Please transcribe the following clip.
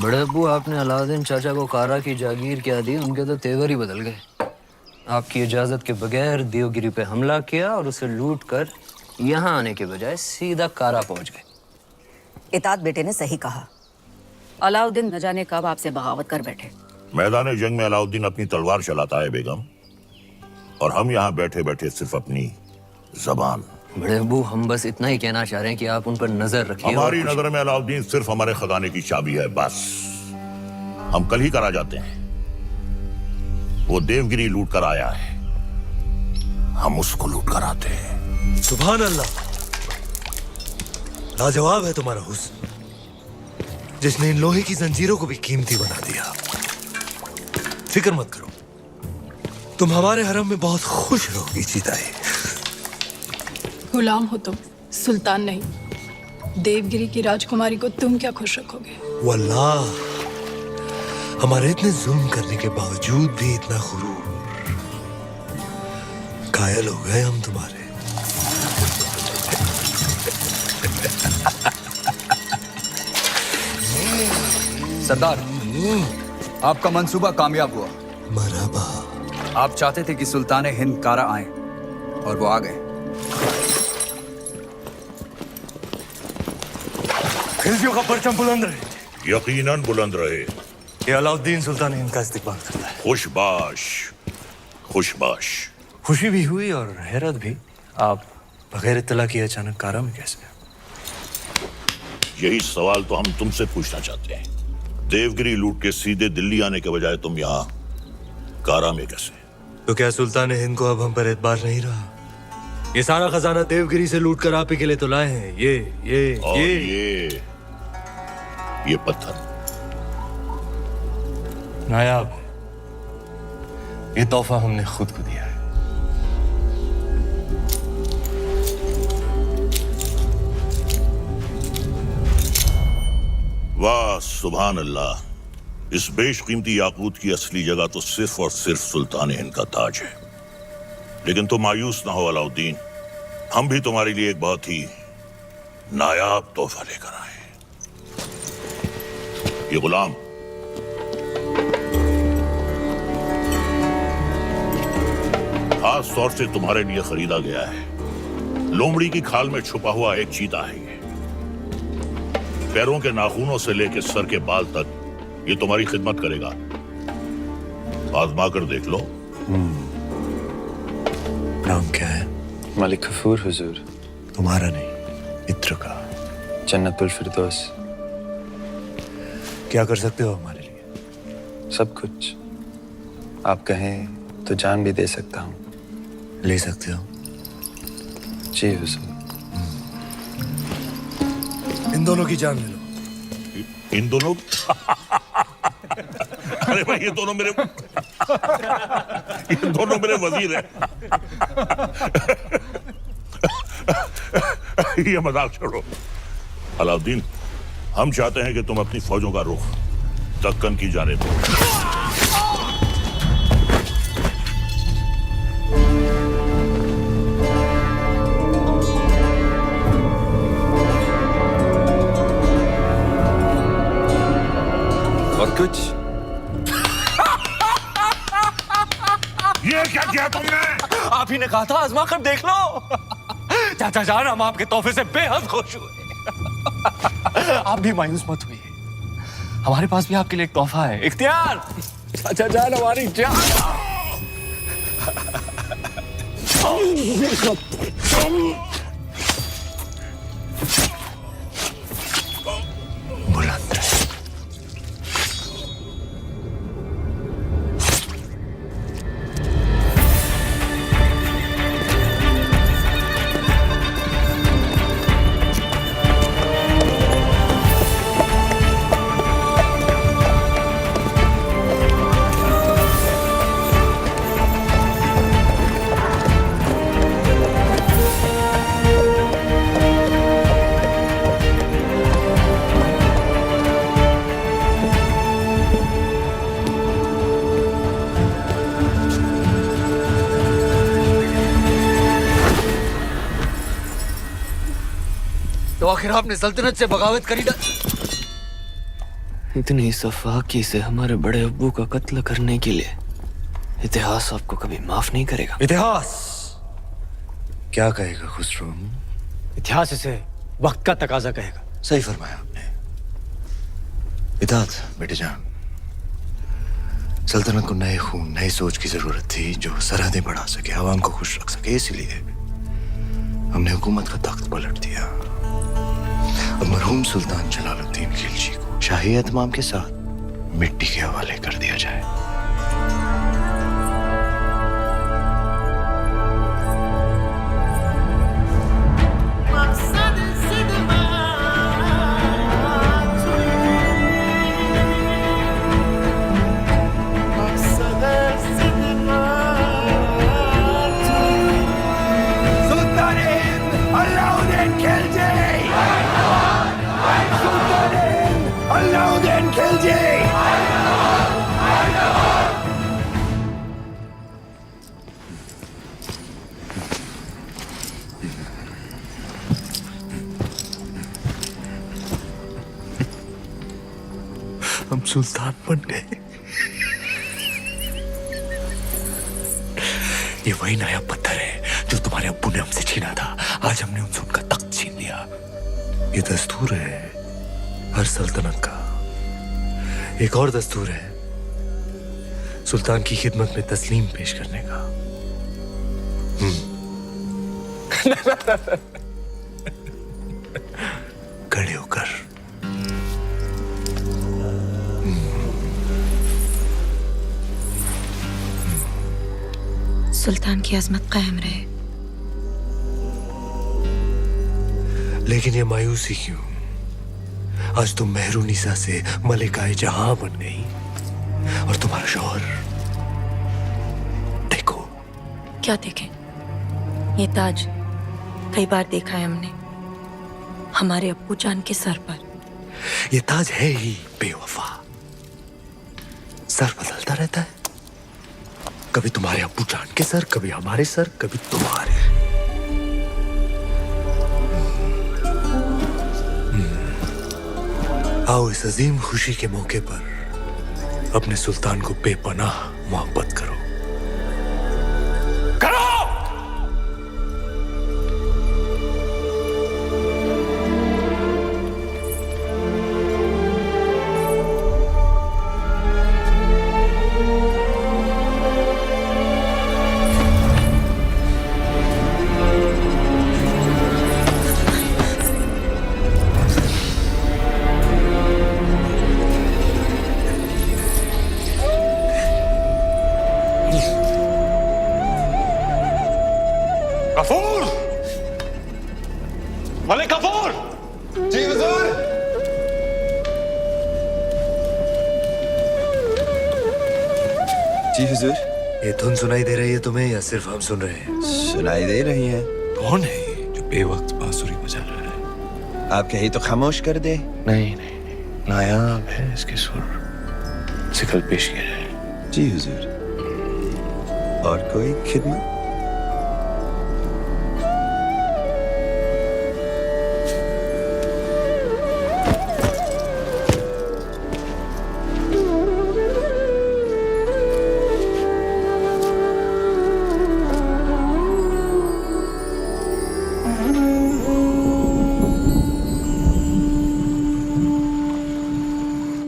बड़े अब्बू, आपने अलाउद्दीन चाचा को कारा की जागीर क्या दी, उनके तो तेवर ही बदल गए। आपकी इजाजत के बगैर देवगिरी पे हमला किया और उसे लूट कर यहाँ आने के बजाय सीधा कारा पहुंच गए। इताद बेटे ने सही कहा। अलाउद्दीन न जाने कब आपसे बगावत कर बैठे। मैदान जंग में अलाउद्दीन अपनी तलवार चलाता है बेगम, और हम यहाँ बैठे बैठे सिर्फ अपनी जबान। बड़े अब्बू, हम बस इतना ही कहना चाह रहे हैं कि आप उन पर नजर रखिए। हमारी नजर में अलाउद्दीन सिर्फ हमारे खजाने की चाबी है, बस। हम कल ही करा जाते हैं। वो देवगिरी लूट कर आया है, हम उसको लूट कर आते हैं। सुभान अल्लाह, लाजवाब है तुम्हारा हुस्न, जिसने इन लोहे की जंजीरों को भी कीमती बना दिया। फिक्र मत करो, तुम हमारे हरम में बहुत खुश रहोगी जीताए। गुलाम हो तुम, सुल्तान नहीं। देवगिरी की राजकुमारी को तुम क्या खुश रखोगे? वल्लाह, हमारे इतने जुल्म करने के बावजूद भी इतना गुरूर। कायल हो गए हम तुम्हारे। सरदार, आपका मंसूबा कामयाब हुआ। मरहबा। आप चाहते थे कि सुल्तान हिंद कारा आए, और वो आ गए। खिलजियों का परचम बुलंद रहे। यकीनन बुलंद रहे। ये अलाउद्दीन सुल्तान हिंद का इस्तिकबाल करता है। खुशबाश, खुशबाश। खुशी भी हुई और हैरत भी। आप बगैर इत्तला किए अचानक कारा में कैसे? यही सवाल तो हम तुमसे पूछना चाहते हैं। देवगिरी लूट के सीधे दिल्ली आने के बजाय तुम यहाँ कारा में कैसे? तो क्या सुल्तान हिंद को अब हम पर एतबार नहीं रहा? ये सारा खजाना देवगिरी से लूट कर आप ही के लिए तो लाए हैं। ये पत्थर नायाब, ये तोहफा हमने खुद को दिया है। वाह सुभान अल्लाह, इस बेशकीमती याकूत की असली जगह तो सिर्फ और सिर्फ सुल्तान हिंद का ताज है। लेकिन तुम मायूस ना हो अलाउद्दीन, हम भी तुम्हारे लिए एक बहुत ही नायाब तोहफा लेकर आए। ये गुलाम खास तौर से तुम्हारे लिए खरीदा गया है। लोमड़ी की खाल में छुपा हुआ एक चीता है ये। पैरों के नाखूनों से लेकर सर के बाल तक ये तुम्हारी खिदमत करेगा। आजमा कर देख लो। नाम क्या है? मलिक गफूर हुजूर। तुम्हारा नहीं, मित्र का। जन्नतुल फिरदौस। क्या कर सकते हो हमारे लिए? सब कुछ। आप कहें तो जान भी दे सकता हूँ। ले सकते हो? जी हुजूर। इन दोनों की जान ले लो। इन दोनों? अरे भाई, ये दोनों मेरे वजीर हैं। ये मजाक छोड़ो अलाउद्दीन, हम चाहते हैं कि तुम अपनी फौजों का रुख दक्कन की जानिब दो। और कुछ? ये क्या किया तुमने? आप ही ने कहा था आजमा कर देख लो। चाचा जान, हम आपके तोहफे से बेहद खुश हुए। आप भी मायूस मत हुई, हमारे पास भी आपके लिए एक तोहफा है। इख्तियार, चाचा जान हमारी जान। बुलंद रहे। तो आखिर आपने सल्तनत से बगावत करी इतनी सफाकी से हमारे बड़े अब्बू का कत्ल करने के लिए इतिहास आपको कभी माफ नहीं करेगा। इतिहास क्या कहेगा खुसरो? इतिहास इसे वक्त का तकाजा कहेगा। सही फरमाया आपने। इताद बेटे जान, सल्तनत को नए खून नई सोच की जरूरत थी जो सरहदें बढ़ा सके, आवाम को खुश रख सके। इसलिए हमने हुकूमत का तख्त पलट दिया। अब मरहूम सुल्तान जलालुद्दीन खिलजी को शाही एहतमाम के साथ मिट्टी के हवाले कर दिया जाए। हम सुल्तान बन गए। ये वही नया पत्थर है जो तुम्हारे अब्बू ने हमसे छीना था। आज हमने उनसे उनका तख्त छीन लिया। ये दस्तूर है हर सल्तनत का। एक और दस्तूर है सुल्तान की खिदमत में तस्लीम पेश करने का। खड़े होकर सुल्तान की अजमत कायम रहे। लेकिन ये मायूसी क्यों? आज तुम मेहरुनिसा से मलिकाए जहां बन गई और तुम्हारा शौहर देखो। क्या देखें? ये ताज कई बार देखा है हमने हमारे अब्बू जान के सर पर। ये ताज है ही बेवफा, सर बदलता रहता है। कभी तुम्हारे अब्बू जान के सर, कभी हमारे सर, कभी तुम्हारे। आओ इस अजीम खुशी के मौके पर अपने सुल्तान को बेपनाह मोहब्बत करो। गफूर! मलिक गफूर! जी हुजूर। जी हुजूर। ये धुन सुनाई दे रही है तुम्हें या सिर्फ हम सुन रहे हैं? सुनाई दे रही है। कौन है ये जो बेवक्त बांसुरी बजा रहा है? आप कहीं तो खामोश कर दे। नहीं नहीं नहीं, नायाब है इसके सुर। इसे कल पेश किया जाए। जी हुजूर। और कोई खिदमत?